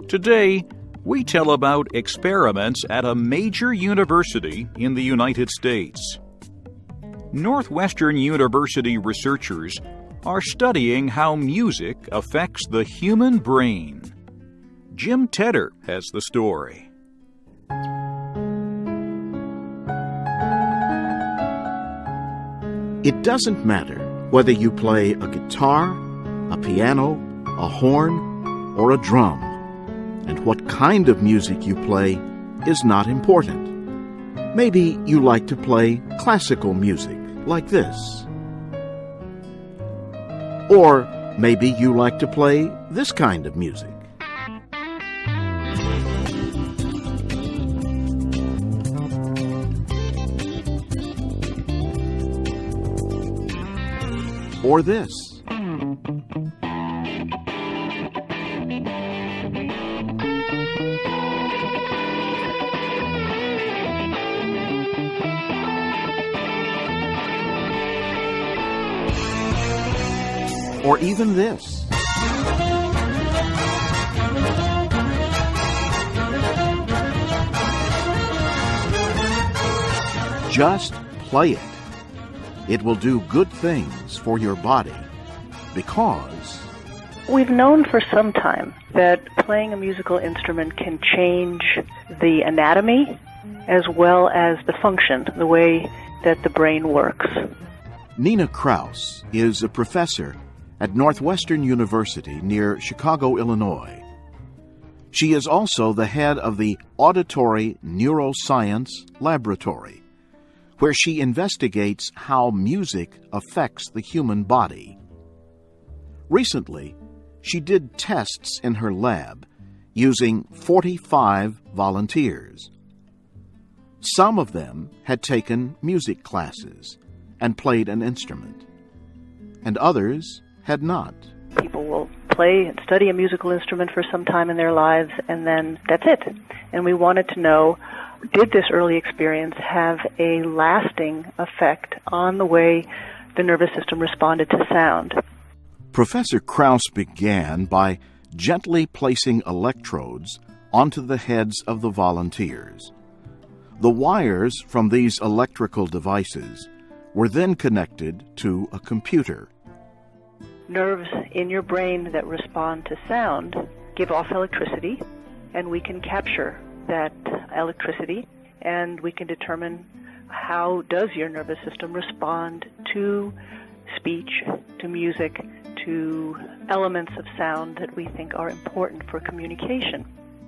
Today, we tell about experiments at a major university in the United States. Northwestern University researchers are studying how music affects the human brain. Jim Tedder has the story. It doesn't matter whether you play a guitar, a piano, a horn, or a drum. And what kind of music you play is not important. Maybe you like to play classical music like this. Or maybe you like to play this kind of music. Or this. Or even this. Just play it. It will do good things for your body because we've known for some time that playing a musical instrument can change the anatomy as well as the function, the way that the brain works. Nina Kraus is a professor at Northwestern University near Chicago, Illinois. She is also the head of the Auditory Neuroscience Laboratory, where she investigates how music affects the human body. Recently, she did tests in her lab using 45 volunteers. Some of them had taken music classes and played an instrument, and others had not. People will play and study a musical instrument for some time in their lives, and then that's it. And we wanted to know, did this early experience have a lasting effect on the way the nervous system responded to sound? Professor Kraus began by gently placing electrodes onto the heads of the volunteers. The wires from these electrical devices were then connected to a computer. Nerves in your brain that respond to sound give off electricity, and we can capture that electricity, and we can determine how does your nervous system respond to speech, to music, to elements of sound that we think are important for communication.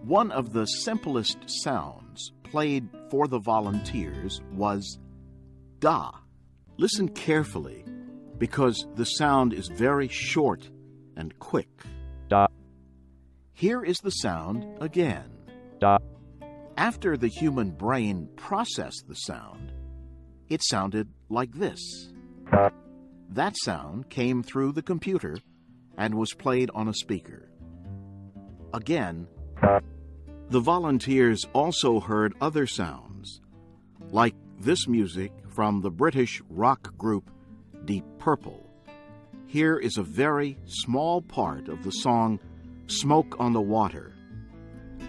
One of the simplest sounds played for the volunteers was da. Listen carefully, because the sound is very short and quick. Da. Here is the sound again. Da. After the human brain processed the sound, it sounded like this. Da. That sound came through the computer and was played on a speaker. Again, Da. The volunteers also heard other sounds, like this music from the British rock group Deep Purple. Here is a very small part of the song Smoke on the Water.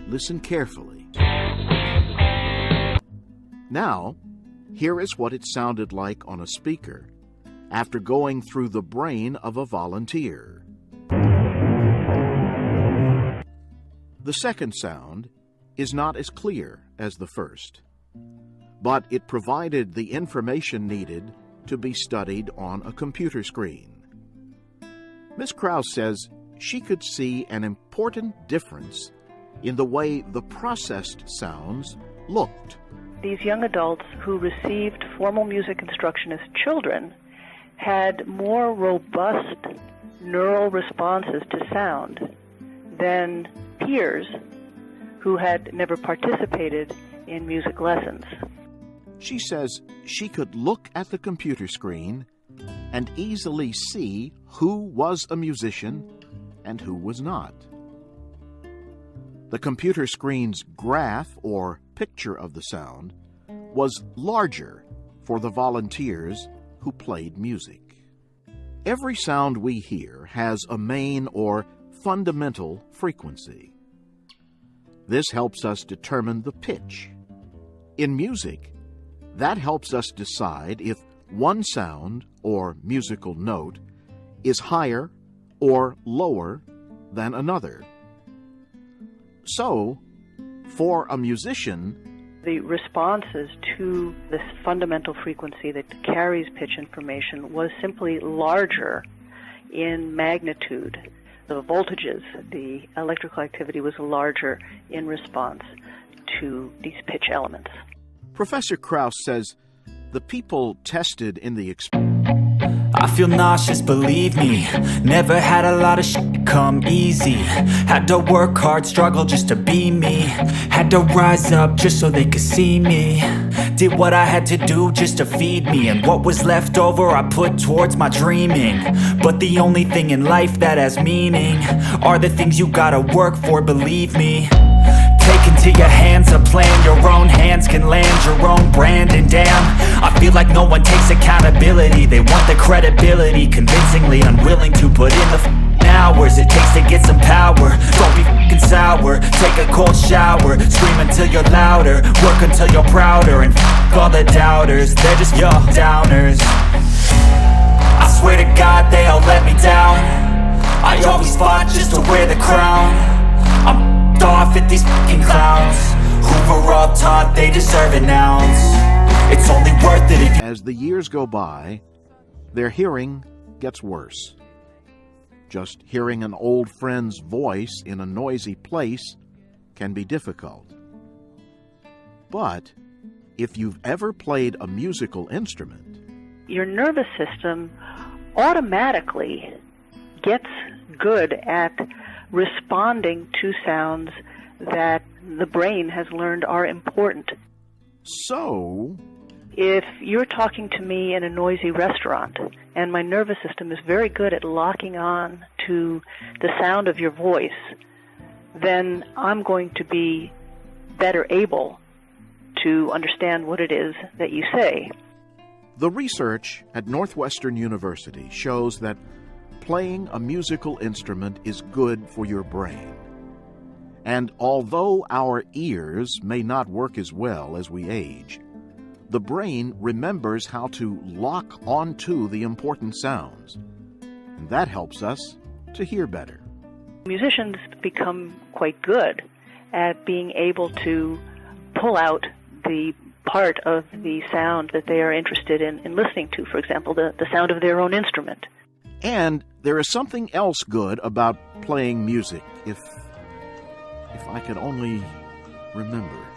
Listen carefully. Now, here is what it sounded like on a speaker after going through the brain of a volunteer. The second sound is not as clear as the first, but it provided the information needed to be studied on a computer screen. Ms. Kraus says she could see an important difference in the way the processed sounds looked. These young adults who received formal music instruction as children had more robust neural responses to sound than peers who had never participated in music lessons. She says she could look at the computer screen and easily see who was a musician and who was not. The computer screen's graph or picture of the sound was larger for the volunteers who played music. Every sound we hear has a main or fundamental frequency. This helps us determine the pitch. In music, that helps us decide if one sound or musical note is higher or lower than another. So, for a musician, the responses to this fundamental frequency that carries pitch information was simply larger in magnitude. The voltages, the electrical activity was larger in response to these pitch elements. Professor Krauss says the people tested in the experiment I feel nauseous, believe me. Never had a lot of shit come easy. Had to work hard, struggle just to be me. Had to rise up just so they could see me. Did what I had to do just to feed me, and what was left over I put towards my dreaming. But the only thing in life that has meaning are the things you gotta work for, believe me. Take into your hands a plan, your own hands can land your own brand. And damn, I feel like no one takes accountability. They want the credibility, convincingly unwilling to put in the hours it takes to get some power. Don't be f***ing sour, take a cold shower. Scream until you're louder, work until you're prouder. And f*** all the doubters, they're just your downers. I swear to God they all let me down. I always fought just to wear the crown. I'm off at these fucking clowns who were all taught they deserve an ounce. It's only worth it if you... As the years go by, their hearing gets worse. Just hearing an old friend's voice in a noisy place can be difficult. But if you've ever played a musical instrument, your nervous system automatically gets good at responding to sounds that the brain has learned are important. So, if you're talking to me in a noisy restaurant and my nervous system is very good at locking on to the sound of your voice, then I'm going to be better able to understand what it is that you say. The research at Northwestern University shows that playing a musical instrument is good for your brain. And although our ears may not work as well as we age, the brain remembers how to lock onto the important sounds, and that helps us to hear better. Musicians become quite good at being able to pull out the part of the sound that they are interested in listening to, for example, the sound of their own instrument. And there is something else good about playing music, if I could only remember.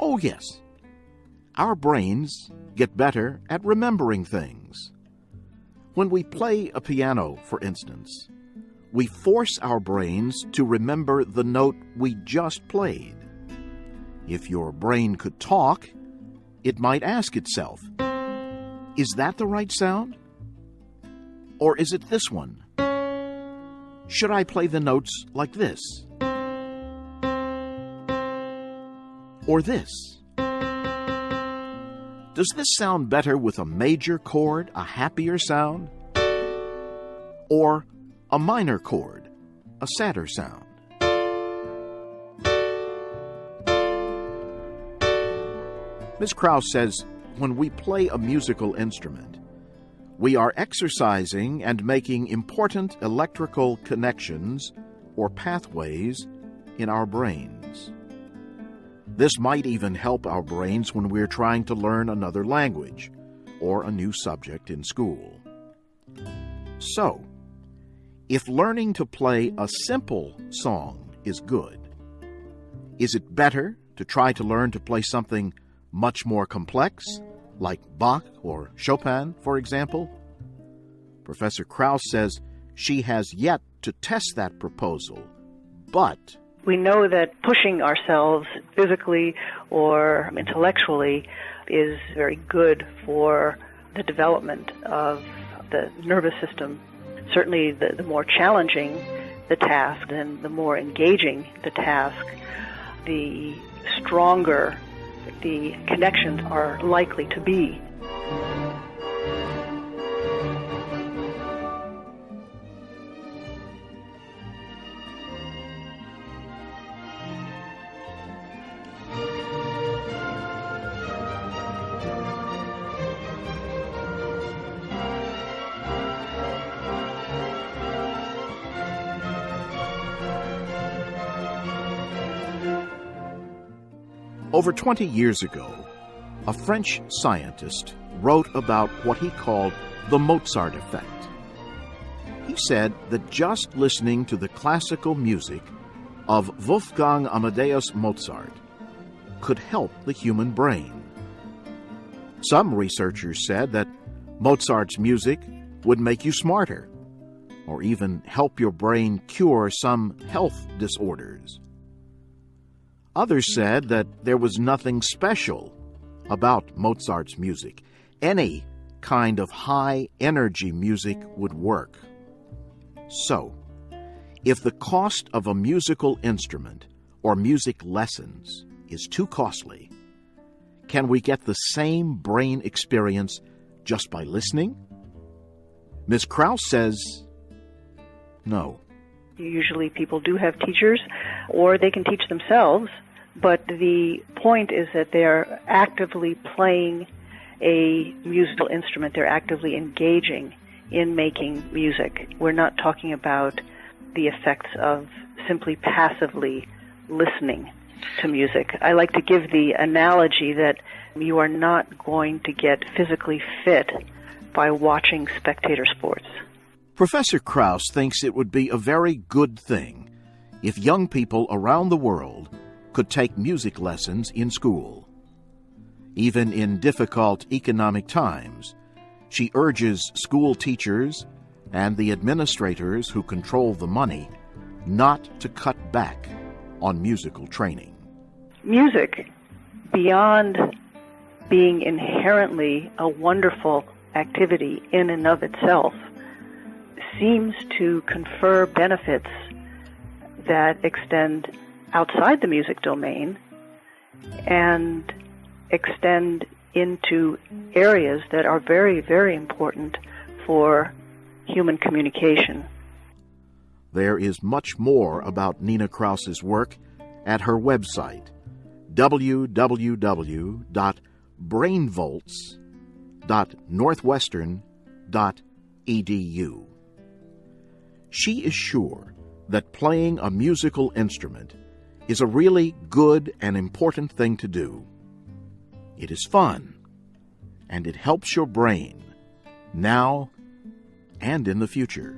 Oh yes, our brains get better at remembering things. When we play a piano, for instance, we force our brains to remember the note we just played. If your brain could talk, it might ask itself, is that the right sound? Or is it this one? Should I play the notes like this? Or this? Does this sound better with a major chord, a happier sound? Or a minor chord, a sadder sound? Ms. Krauss says when we play a musical instrument, we are exercising and making important electrical connections or pathways in our brains. This might even help our brains when we're trying to learn another language or a new subject in school. So, if learning to play a simple song is good, is it better to try to learn to play something much more complex, like Bach or Chopin, for example? Professor Krauss says she has yet to test that proposal, but we know that pushing ourselves physically or intellectually is very good for the development of the nervous system. Certainly the more challenging the task and the more engaging the task, the stronger the connections are likely to be. Over 20 years ago, a French scientist wrote about what he called the Mozart effect. He said that just listening to the classical music of Wolfgang Amadeus Mozart could help the human brain. Some researchers said that Mozart's music would make you smarter, or even help your brain cure some health disorders. Others said that there was nothing special about Mozart's music. Any kind of high-energy music would work. So, if the cost of a musical instrument or music lessons is too costly, can we get the same brain experience just by listening? Ms. Krause says no. Usually people do have teachers, or they can teach themselves, but the point is that they're actively playing a musical instrument. They're actively engaging in making music. We're not talking about the effects of simply passively listening to music. I like to give the analogy that you are not going to get physically fit by watching spectator sports. Professor Krause thinks it would be a very good thing if young people around the world could take music lessons in school. Even in difficult economic times, she urges school teachers and the administrators who control the money not to cut back on musical training. Music, beyond being inherently a wonderful activity in and of itself, seems to confer benefits that extend outside the music domain and extend into areas that are very, very important for human communication. There is much more about Nina Krause's work at her website, www.brainvolts.northwestern.edu. She is sure that playing a musical instrument is a really good and important thing to do. It is fun, and it helps your brain, now and in the future.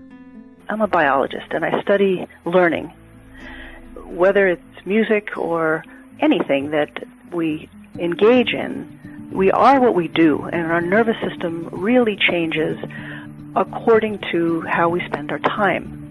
I'm a biologist, and I study learning. Whether it's music or anything that we engage in, we are what we do, and our nervous system really changes according to how we spend our time.